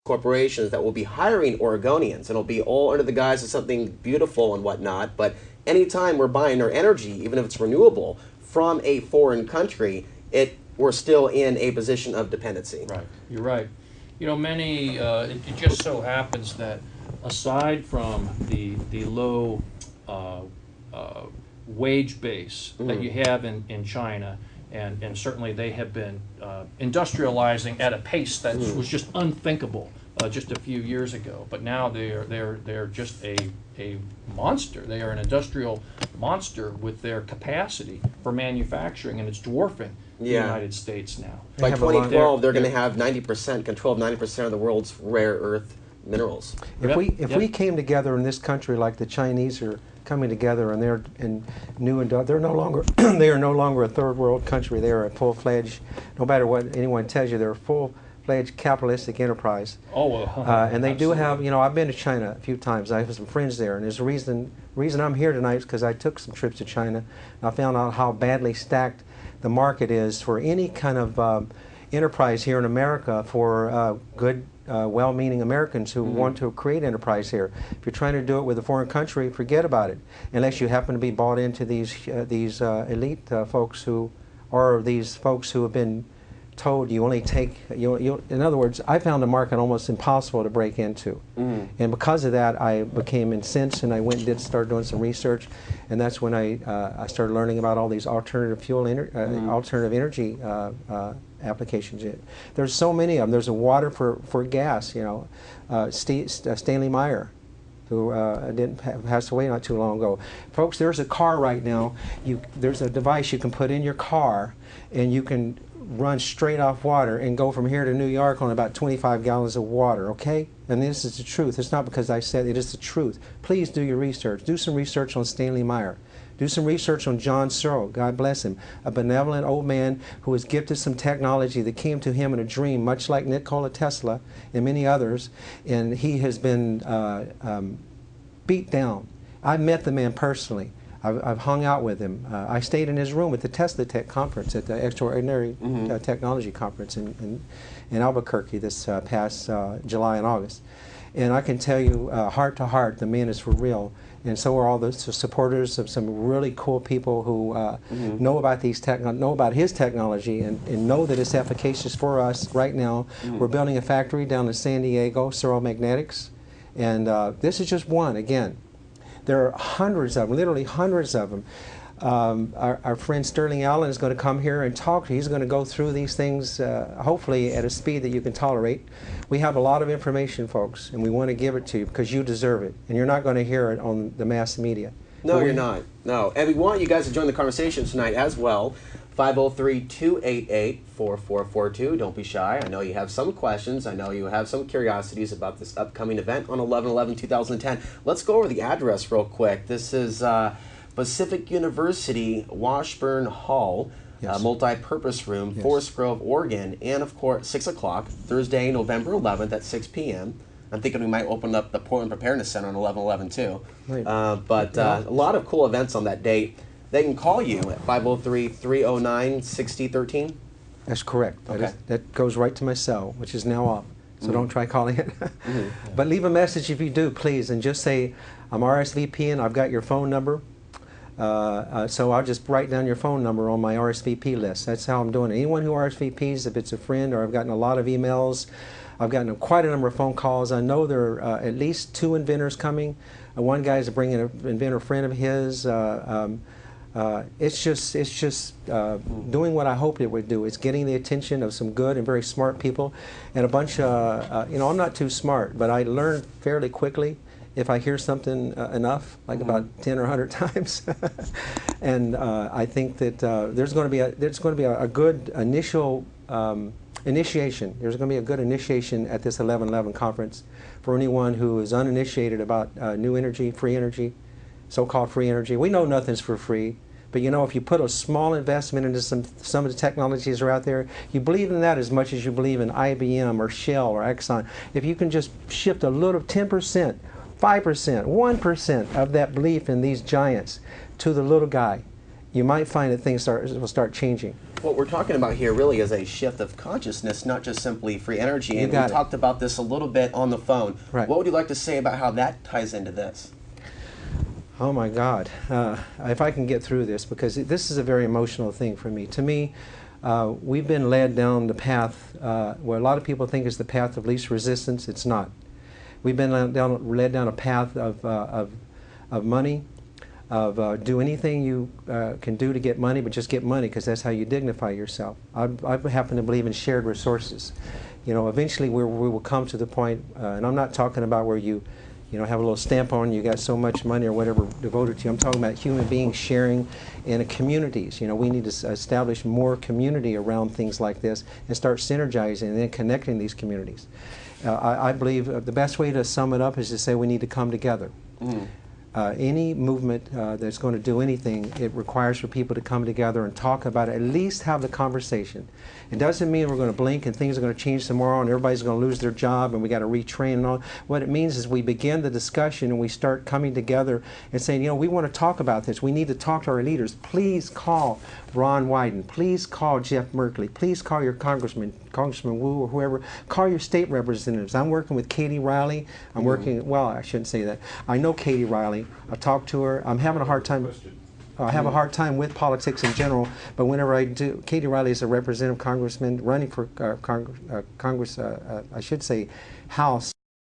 corporations that will be hiring Oregonians, and it'll be all under the guise of something beautiful and whatnot. But anytime we're buying our energy, even if it's renewable, from a foreign country, we're still in a position of dependency. Right, you're right. You know, many, it just so happens that aside from the low wage base that you have in China, and certainly they have been industrializing at a pace that was just unthinkable just a few years ago. But now they're just a monster. They are an industrial monster with their capacity for manufacturing, and it's dwarfing the United States now. By 2012, they're going to have 90% control of 90% of the world's rare earth minerals. If we came together in this country like the Chinese are coming together, and they're they're no longer they are no longer a third world country. They are a full-fledged, no matter what anyone tells you, they're a full-fledged capitalistic enterprise. Oh, well, and they do have, you know, I've been to China a few times. I have some friends there, and there's a reason I'm here tonight is because I took some trips to China, and I found out how badly stacked the market is for any kind of enterprise here in America for good, well-meaning Americans who want to create enterprise here. If you're trying to do it with a foreign country, forget about it, unless you happen to be bought into these elite folks who, or these folks who have been told you only take, in other words, I found the market almost impossible to break into. And because of that, I became incensed, and I went and started doing some research, and that's when I started learning about all these alternative fuel, alternative energy applications. There's so many of them. There's a water for gas, you know. Stanley Meyer, who passed away not too long ago. Folks, there's a car right now. There's a device you can put in your car, and you can run straight off water and go from here to New York on about 25 gallons of water, okay? And this is the truth. It's not because I said it, is the truth. Please do your research. Do some research on Stanley Meyer. Do some research on John Searle, God bless him, a benevolent old man who was gifted some technology that came to him in a dream, much like Nikola Tesla and many others, and he has been beat down. I met the man personally. I've hung out with him. I stayed in his room at the Tesla Tech conference, at the Extraordinary Technology Conference in Albuquerque this past July and August. And I can tell you, heart to heart, the man is for real. And so are all the supporters of some really cool people who know about his technology and know that it's efficacious for us right now. We're building a factory down in San Diego, Searle Magnetics, and this is just one. Again, there are hundreds of them, literally hundreds of them. Our friend Sterling Allan is going to come here and talk. He's going to go through these things, hopefully at a speed that you can tolerate. We have a lot of information, folks, and we want to give it to you because you deserve it. And you're not going to hear it on the mass media. No, you're not. No. And we want you guys to join the conversation tonight as well. 503-288-4442. Don't be shy. I know you have some questions. I know you have some curiosities about this upcoming event on 11/11/2010. Let's go over the address real quick. This is Pacific University Washburn Hall, multi-purpose room, Forest Grove, Oregon, and of course 6 o'clock, Thursday, November 11th at 6 p.m. I'm thinking we might open up the Portland Preparedness Center on 11/11 too. Right. A lot of cool events on that date. They can call you at 503-309-6013. That's correct. Okay. That goes right to my cell, which is now off. So don't try calling it. But leave a message if you do, please, and just say, I'm RSVP and I've got your phone number. So I'll just write down your phone number on my RSVP list. That's how I'm doing it. Anyone who RSVPs, if it's a friend, or I've gotten a lot of emails, I've gotten quite a number of phone calls. I know there are at least 2 inventors coming. One guy is bringing an inventor friend of his. It's just doing what I hoped it would do. It's getting the attention of some good and very smart people, and a bunch of, you know, I'm not too smart, but I learn fairly quickly if I hear something enough, like about 10 or 100 times. And I think that there's going to be a good initial initiation. There's going to be a good initiation at this 11/11 conference for anyone who is uninitiated about new energy, free energy, so-called free energy. We know nothing's for free, but you know, if you put a small investment into some of the technologies that are out there, you believe in that as much as you believe in IBM or Shell or Exxon. If you can just shift a little, 10%, 5%, 1% of that belief in these giants to the little guy, you might find that things will start changing. what we're talking about here really is a shift of consciousness, not just simply free energy. And we talked about this a little bit on the phone. Right. What would you like to say about how that ties into this? Oh my God, if I can get through this, because this is a very emotional thing for me. To me, we've been led down the path where a lot of people think is the path of least resistance. It's not. We've been led down a path of money, of do anything you can do to get money, but just get money, because that's how you dignify yourself. I happen to believe in shared resources. You know, eventually we will come to the point, and I'm not talking about where you have a little stamp on you got so much money or whatever devoted to you. I'm talking about human beings sharing in communities. You know, we need to establish more community around things like this and start synergizing and then connecting these communities. I believe the best way to sum it up is to say we need to come together. Any movement that's going to do anything, it requires for people to come together and talk about it, at least have the conversation. It doesn't mean we're going to blink and things are going to change tomorrow and everybody's going to lose their job and we got to retrain and all. What it means is we begin the discussion and we start coming together and saying, you know, we want to talk about this. We need to talk to our leaders. Please call Ron Wyden. Please call Jeff Merkley. Please call your Congressman Wu or whoever. Call your state representatives. I'm working with Katie Riley. I'm working, well, I shouldn't say that. I know Katie Riley. I talked to her. I'm having a hard time. I have a hard time with politics in general, but whenever I do, Katie Riley is a representative congressman running for Congress, I should say House.